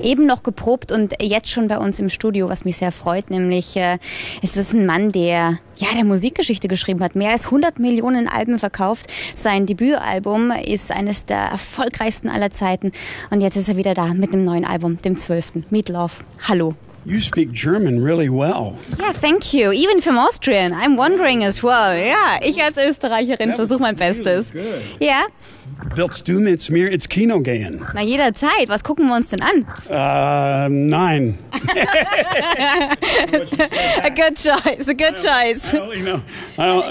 eben noch geprobt und jetzt schon bei uns im Studio, was mich sehr freut, nämlich es ist ein Mann, der Musikgeschichte geschrieben hat, mehr als 100 Millionen Alben verkauft. Sein Debütalbum ist eines der erfolgreichsten aller Zeiten und jetzt ist er wieder da mit einem neuen Album, dem 12. Meat Loaf. Hallo. You speak German really well. Yeah, thank you. Even from Austrian. I'm wondering as well. Ja, ich als Österreicherin versuche mein Bestes. Really good. Ja. Willst du mit mir ins Kino gehen? Na, jederzeit. Was gucken wir uns denn an? Nein. A good choice, a good choice.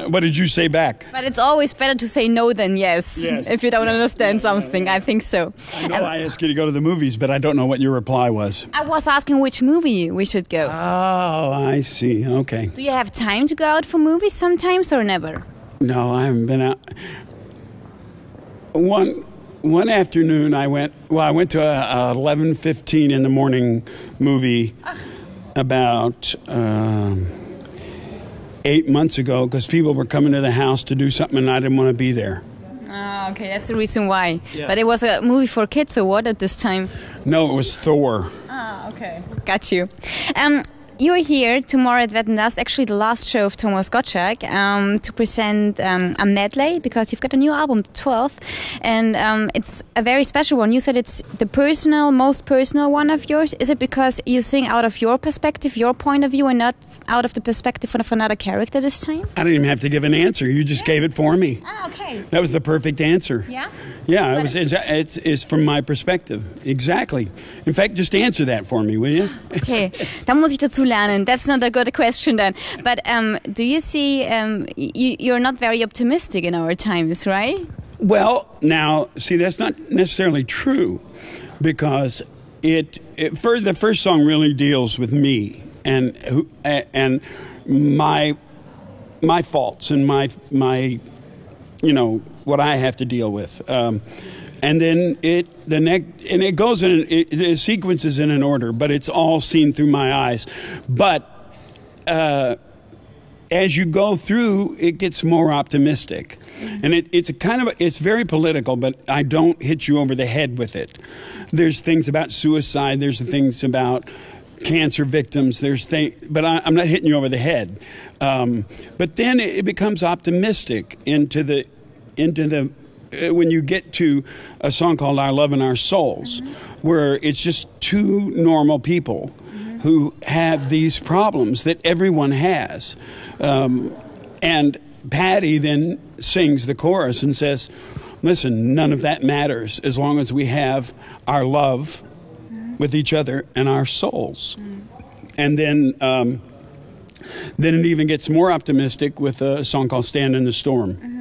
What did you say back? But it's always better to say no than yes, if you don't understand something. I think so. I know I asked you to go to the movies, but I don't know what your reply was. I was asking which movie we should go. Oh, I see. Okay. Do you have time to go out for movies sometimes or never? No, I haven't been out. One afternoon I went to a 11:15 in the morning movie about 8 months ago because people were coming to the house to do something and I didn't want to be there. Oh, okay, that's the reason why. Yeah. But it was a movie for kids or what at this time? No, it was Thor. Ah, okay. Got you. You're here tomorrow at Wetten, actually the last show of Thomas Gottschalk, to present a medley because you've got a new album, the 12th, and it's a very special one. You said it's the most personal one of yours. Is it because you sing out of your perspective, your point of view, and not out of the perspective of another character this time? I didn't even have to give an answer. You just gave it for me. Ah, okay. That was the perfect answer. Yeah? Yeah, it's from my perspective. Exactly. In fact, just answer that for me, will you? Okay, da muss ich dazu lernen. That's not a good question then. But do you see, you're not very optimistic in our times, right? Well, now, see, that's not necessarily true because the first song really deals with me and my faults and my what I have to deal with. And then it goes in it sequences in an order, but it's all seen through my eyes. But as you go through, it gets more optimistic, and it's very political. But I don't hit you over the head with it. There's things about suicide. There's things about cancer victims. But I'm not hitting you over the head. But then it becomes optimistic into the when you get to a song called Our Love and Our Souls, where it's just two normal people who have these problems that everyone has. And Patty then sings the chorus and says, listen, none of that matters as long as we have our love with each other and our souls. And then it even gets more optimistic with a song called Stand in the Storm.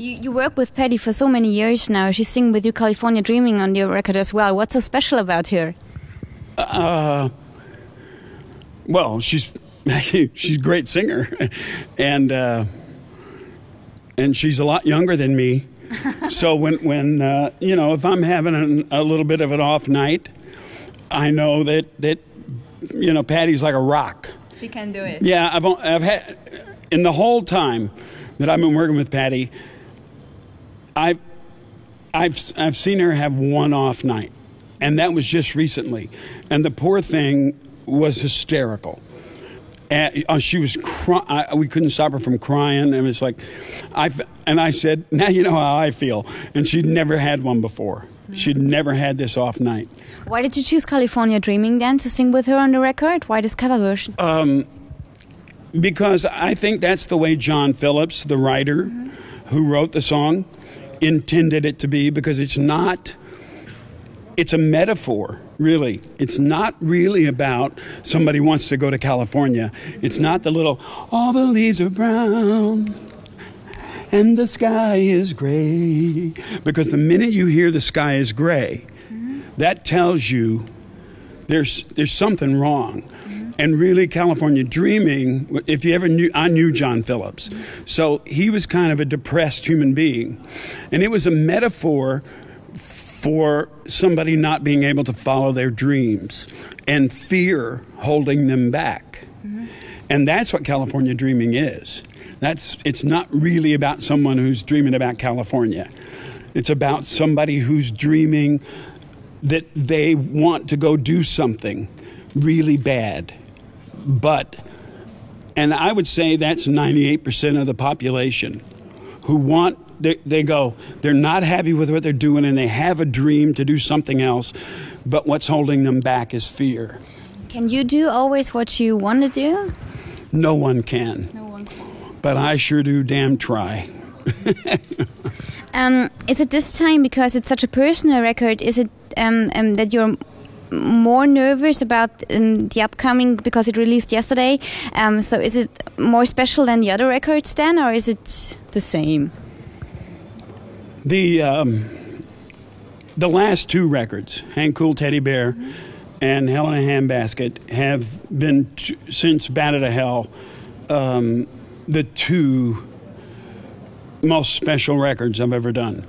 You work with Patty for so many years now. She's singing with you California Dreaming on your record as well. What's so special about her? Well, she's a great singer, and she's a lot younger than me. So when if I'm having a little bit of an off night, I know that Patty's like a rock. She can do it. Yeah, I've had in the whole time that I've been working with Patty, I've seen her have one off night, and that was just recently. And the poor thing was hysterical. And she was crying. We couldn't stop her from crying. And it's like, I said, now you know how I feel. And she'd never had one before. She'd never had this off night. Why did you choose California Dreaming then to sing with her on the record? Why this cover version? Because I think that's the way John Phillips, the writer who wrote the song, intended it to be, because it's a metaphor, really. It's not really about somebody wants to go to California. It's not the little, all the leaves are brown and the sky is gray. Because the minute you hear the sky is gray, that tells you there's something wrong. And really, California Dreaming, if you ever knew, I knew John Phillips. So he was kind of a depressed human being. And it was a metaphor for somebody not being able to follow their dreams and fear holding them back. And that's what California Dreaming is. It's not really about someone who's dreaming about California. It's about somebody who's dreaming that they want to go do something really bad. And I would say that's 98% of the population who want, they're not happy with what they're doing, and they have a dream to do something else, but what's holding them back is fear. Can you do always what you want to do? No one can. No one can. But I sure do damn try. Is it this time, because it's such a personal record, is it that you're more nervous about the upcoming, because it released yesterday? So is it more special than the other records then, or is it the same? The last two records, Hang Cool Teddy Bear and Hell in a Handbasket, have been, since Batted to Hell, the two most special records I've ever done.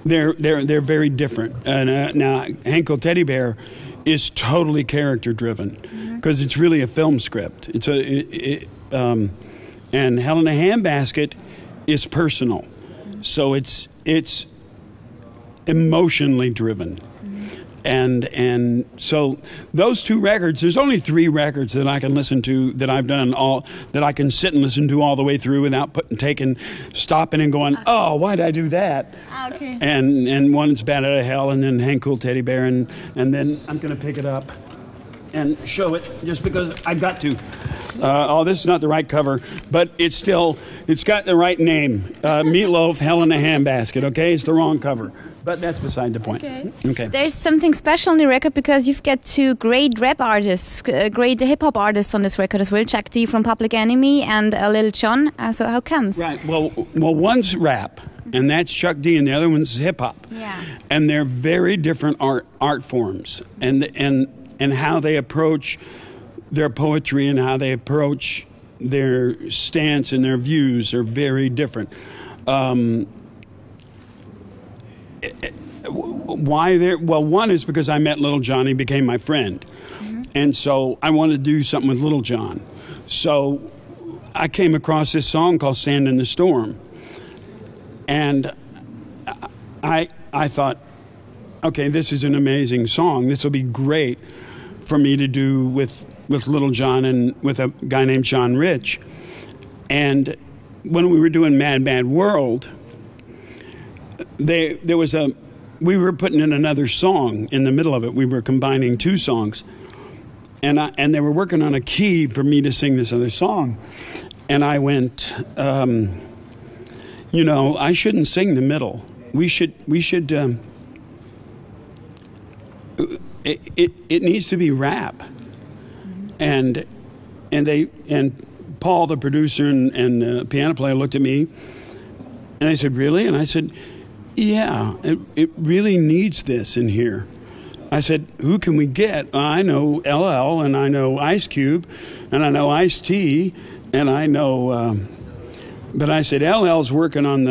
They're very different. Now, Hang Cool Teddy Bear is totally character driven, because it's really a film script. And Hell in a Handbasket is personal, so it's emotionally driven. And so those two records, there's only 3 records that I can listen to, that I've done that I can sit and listen to all the way through without stopping and going, oh, why did I do that? Okay. And one's Batted to Hell, and then Hang Cool Teddy Bear, and then I'm going to pick it up and show it, just because I've got to. This is not the right cover, but it's got the right name. Meat Loaf, Hell in a Handbasket, okay? It's the wrong cover. But that's beside the point. Okay. There's something special on the record, because you've got 2 great rap artists, great hip-hop artists on this record as well, Chuck D from Public Enemy and Lil Jon. So how comes? Right. Well, one's rap, and that's Chuck D, and the other one's hip-hop. Yeah. And they're very different art forms, and how they approach their poetry and how they approach their stance and their views are very different. Why they're, well, one is because I met Little John, he became my friend. And so I wanted to do something with Little John. So I came across this song called Stand in the Storm. And I thought, okay, this is an amazing song. This will be great for me to do with Little John and with a guy named John Rich. And when we were doing Mad Mad World, we were putting in another song in the middle of it. We were combining 2 songs, and they were working on a key for me to sing this other song. And I went, I shouldn't sing the middle. We should. It needs to be rap. And Paul, the producer and the piano player, looked at me, and I said, "Really?" And I said, "Yeah, it really needs this in here." I said, "Who can we get?" I know LL, and I know Ice Cube, and I know Ice-T, and I know. But I said, LL's working on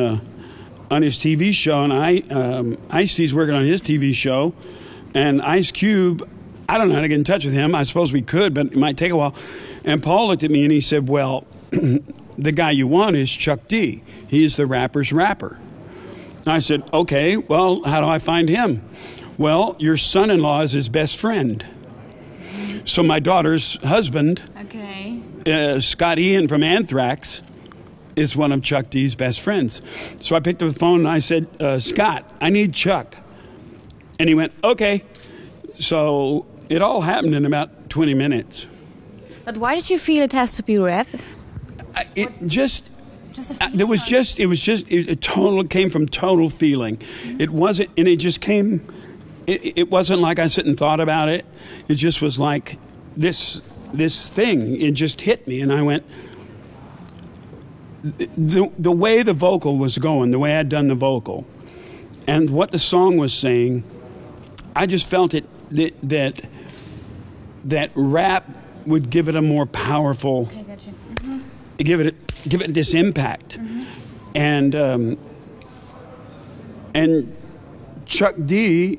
his TV show, and Ice-T's working on his TV show, and Ice Cube, I don't know how to get in touch with him. I suppose we could, but it might take a while. And Paul looked at me and he said, "Well, the guy you want is Chuck D. He is the rapper's rapper." I said, "Okay, well, how do I find him?" "Well, your son-in-law is his best friend." So my daughter's husband, Scott Ian from Anthrax, is one of Chuck D's best friends. So I picked up the phone and I said, "Scott, I need Chuck." And he went, "Okay." So it all happened in about 20 minutes. But why did you feel it has to be rap? It came from total feeling. It wasn't, and it just came. It wasn't like I sit and thought about it. It just was like this thing. It just hit me, and I went. The way the vocal was going, the way I'd done the vocal, and what the song was saying, I just felt it that rap would give it a more powerful. Okay, gotcha. Give it this impact, and Chuck D,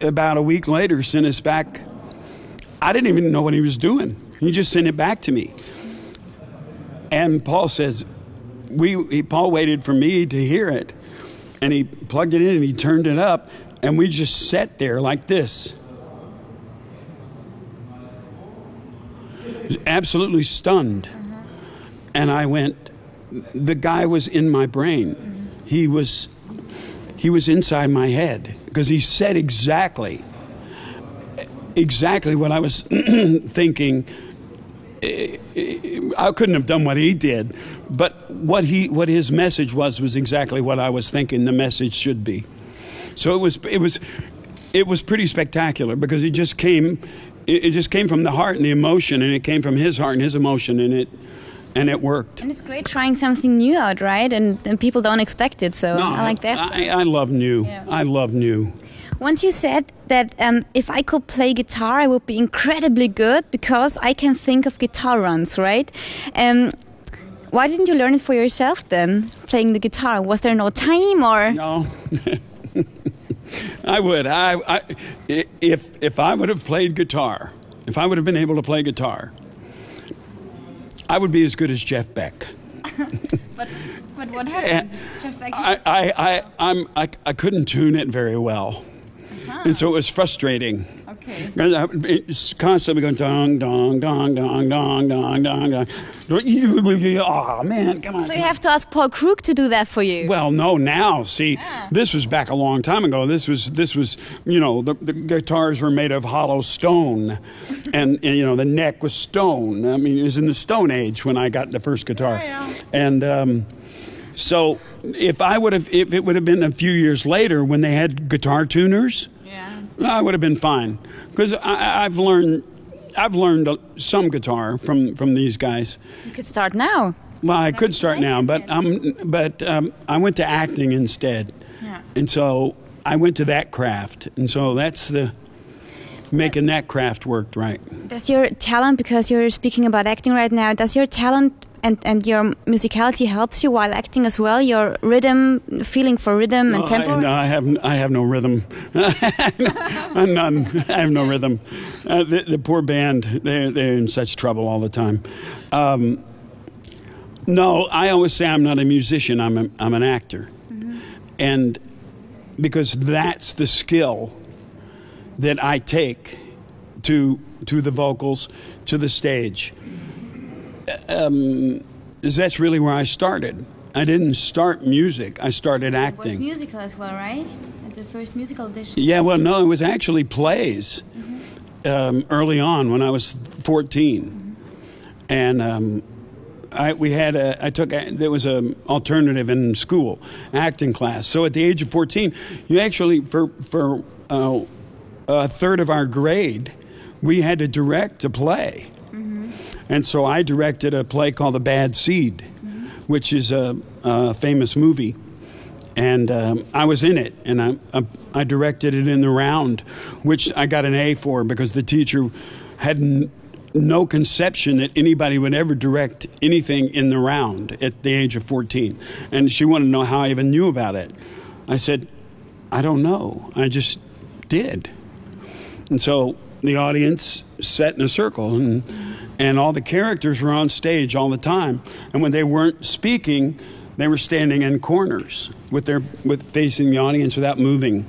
about a week later, sent us back. I didn't even know what he was doing. He just sent it back to me. And Paul says, Paul waited for me to hear it, And he plugged it in and he turned it up, and we just sat there like this. Absolutely stunned. And I went, the guy was in my brain. He was inside my head, because he said exactly what I was thinking. I couldn't have done what he did, but what his message was exactly what I was thinking the message should be. So it was pretty spectacular, because it just came from the heart and the emotion, and it came from his heart and his emotion, and it worked. And it's great trying something new out, right? And people don't expect it, so no, I like that. I love new. Yeah. I love new. Once you said that if I could play guitar, I would be incredibly good, because I can think of guitar runs, right? Why didn't you learn it for yourself then, playing the guitar? Was there no time, or? No. I would. If I would have played guitar, if I would have been able to play guitar, I would be as good as Jeff Beck. But what happened? Jeff Beck? I couldn't tune it very well, and so it was frustrating. Okay. It's constantly going dong dong dong dong dong dong dong dong. Oh man, come on. So you have to ask Paul Krug to do that for you. Well, no, now see, this was back a long time ago. This was the guitars were made of hollow stone, and the neck was stone. I mean, it was in the Stone Age when I got the first guitar, and so if it would have been a few years later when they had guitar tuners, I would have been fine, because I've learned some guitar from these guys. You could start now. Well, I could start now, but I went to acting instead, and so I went to that craft, and so that's making that craft worked right. Does your talent, because you're speaking about acting right now, does your talent and your musicality helps you while acting as well? Your rhythm, feeling for rhythm and tempo? No, I have no rhythm. None. I have no rhythm. The poor band, they're in such trouble all the time. No, I always say I'm not a musician. I'm an actor, and because that's the skill that I take to the vocals, to the stage. That's really where I started. I didn't start music. I started acting. It was musical as well, right? The first musical edition. Yeah, well, no, it was actually plays early on when I was 14. And there was an alternative in school, acting class. So at the age of 14, you actually, for a third of our grade, we had to direct a play. And so I directed a play called The Bad Seed, which is a famous movie. And I was in it, and I directed it in the round, which I got an A for, because the teacher had no conception that anybody would ever direct anything in the round at the age of 14. And she wanted to know how I even knew about it. I said, I don't know. I just did. And so the audience sat in a circle, and all the characters were on stage all the time. And when they weren't speaking, they were standing in corners with facing the audience without moving.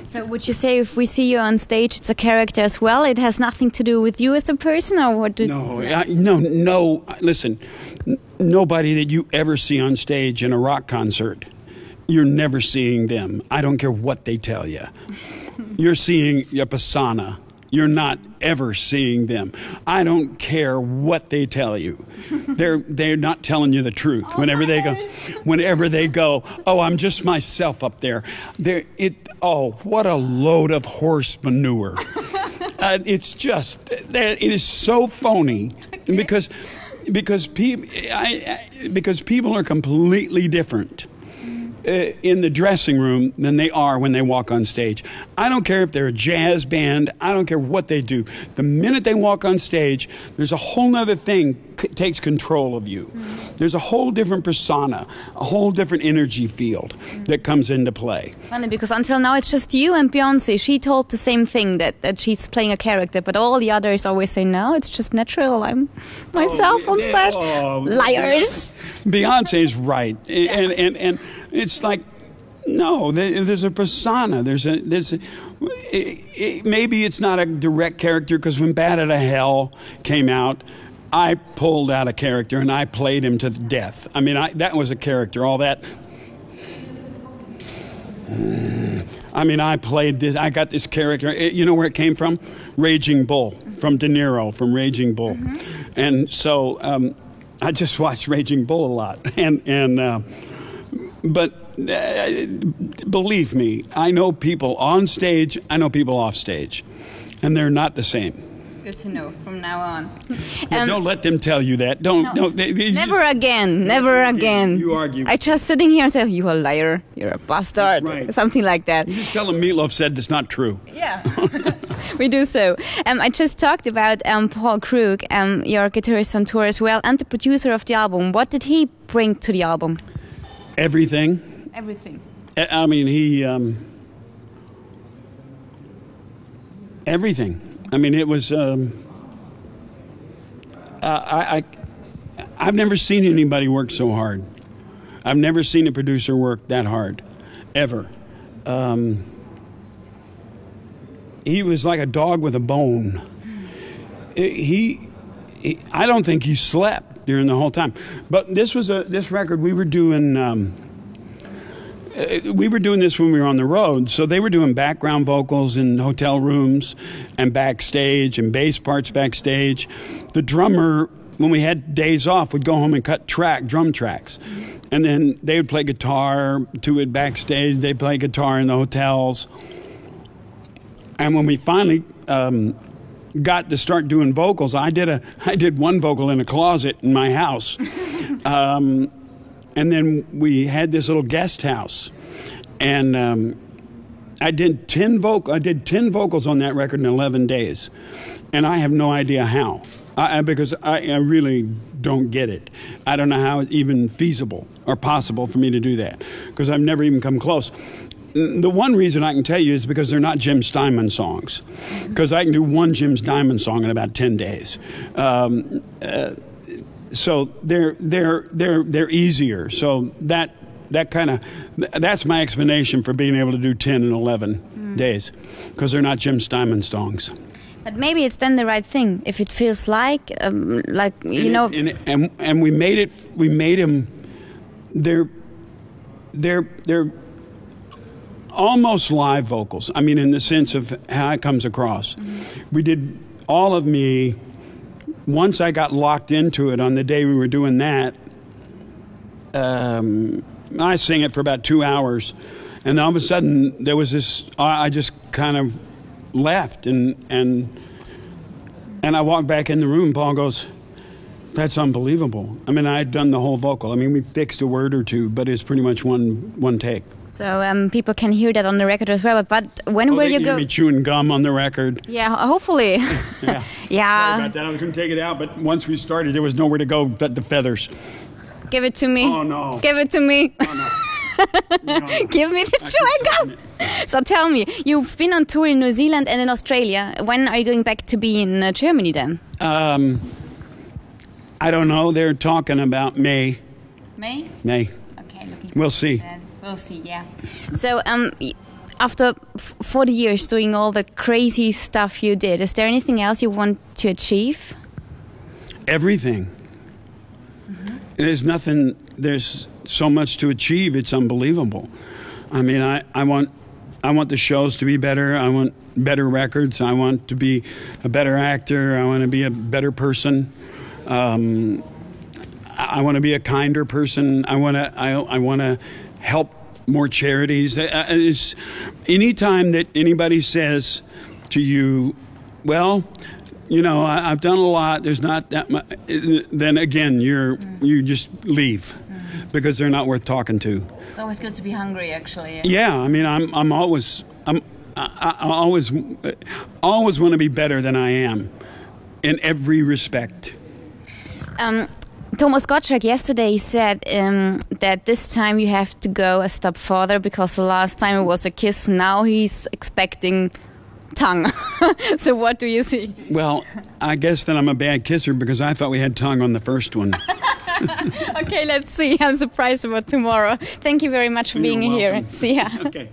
So would you say if we see you on stage, it's a character as well? It has nothing to do with you as a person, or what? No. Listen, nobody that you ever see on stage in a rock concert, you're never seeing them. I don't care what they tell you. You're seeing a persona. You're not ever seeing them. I don't care what they tell you. They're not telling you the truth. Whenever they go, oh, I'm just myself up there. What a load of horse manure. It's just it is so phony, because people are completely different in the dressing room than they are when they walk on stage. I don't care if they're a jazz band. I don't care what they do. The minute they walk on stage, there's a whole nother thing takes control of you. There's a whole different persona, a whole different energy field that comes into play. Funny, because until now it's just you and Beyonce. She told the same thing, that she's playing a character, but all the others always say, no, it's just natural. I'm myself on stage. Liars. Beyonce's right. And it's like, No, there's a persona. Maybe it's not a direct character, because when Bad Out of Hell came out, I pulled out a character and I played him to death. I mean, that was a character. All that. I mean, I played this. I got this character. You know where it came from? Raging Bull, from De Niro, from Raging Bull. And so I just watched Raging Bull a lot. But believe me, I know people on stage, I know people off stage, and they're not the same. Good to know from now on. Don't let them tell you that. Never again. Never again. You argue. I just sitting here and say, "You're a liar. You're a bastard." Right. Something like that. You just tell them Meat Loaf said that's not true. Yeah, we do so. I just talked about Paul Krug, your guitarist on tour as well, and the producer of the album. What did he bring to the album? Everything. Everything. I mean, everything. I mean, it was. I've never seen anybody work so hard. I've never seen a producer work that hard, ever. He was like a dog with a bone. I don't think he slept during the whole time. But this record we were doing. We were doing this when we were on the road, so they were doing background vocals in hotel rooms and backstage and bass parts backstage. The drummer, when we had days off, would go home and cut drum tracks. And then they would play guitar to it backstage. They'd play guitar in the hotels. And when we finally got to start doing vocals, I did one vocal in a closet in my house. And then we had this little guest house, and I did 10 vocals on that record in 11 days, and I have no idea how, because I really don't get it. I don't know how it's even feasible or possible for me to do that, because I've never even come close. The one reason I can tell you is because they're not Jim Steinman songs, because I can do one Jim Steinman song in about 10 days. So they're easier. So that's my explanation for being able to do 10 and 11 days, because they're not Jim Steinman songs. But maybe it's then the right thing if it feels like you know. And we made it. We made them. They're almost live vocals. I mean, in the sense of how it comes across. We did all of me. Once I got locked into it on the day we were doing that, I sang it for about 2 hours, and all of a sudden there was this. I just kind of left, and I walked back in the room. Paul goes, "That's unbelievable." I mean, I had done the whole vocal. I mean, we fixed a word or two, but it's pretty much one take. So people can hear that on the record as well. But when will you go? Me chewing gum on the record. Yeah, hopefully. Yeah. Yeah. Sorry about that. I was going to take it out, but once we started, there was nowhere to go but the feathers. Give it to me. Oh no. Give it to me. Oh, no. No. Give me the chewing gum. So tell me, you've been on tour in New Zealand and in Australia. When are you going back to be in Germany then? I don't know. They're talking about May. May? May. Okay, we'll see. We'll see, yeah. So after 40 years doing all the crazy stuff you did, is there anything else you want to achieve? Everything. There's nothing, there's so much to achieve, it's unbelievable. I mean, I want the shows to be better, I want better records, I want to be a better actor, I want to be a better person, I want to be a kinder person, I want to help more charities. Anytime that anybody says to you, well, you know, I've done a lot, there's not that much, then again, you just leave because they're not worth talking to. It's always good to be hungry, actually. Yeah, I mean, I always want to be better than I am in every respect. Thomas Gottschalk yesterday said that this time you have to go a step further because the last time it was a kiss, now he's expecting tongue. So what do you see? Well, I guess that I'm a bad kisser because I thought we had tongue on the first one. Okay, let's see. I'm surprised about tomorrow. Thank you very much for being here. Welcome. See ya. Okay.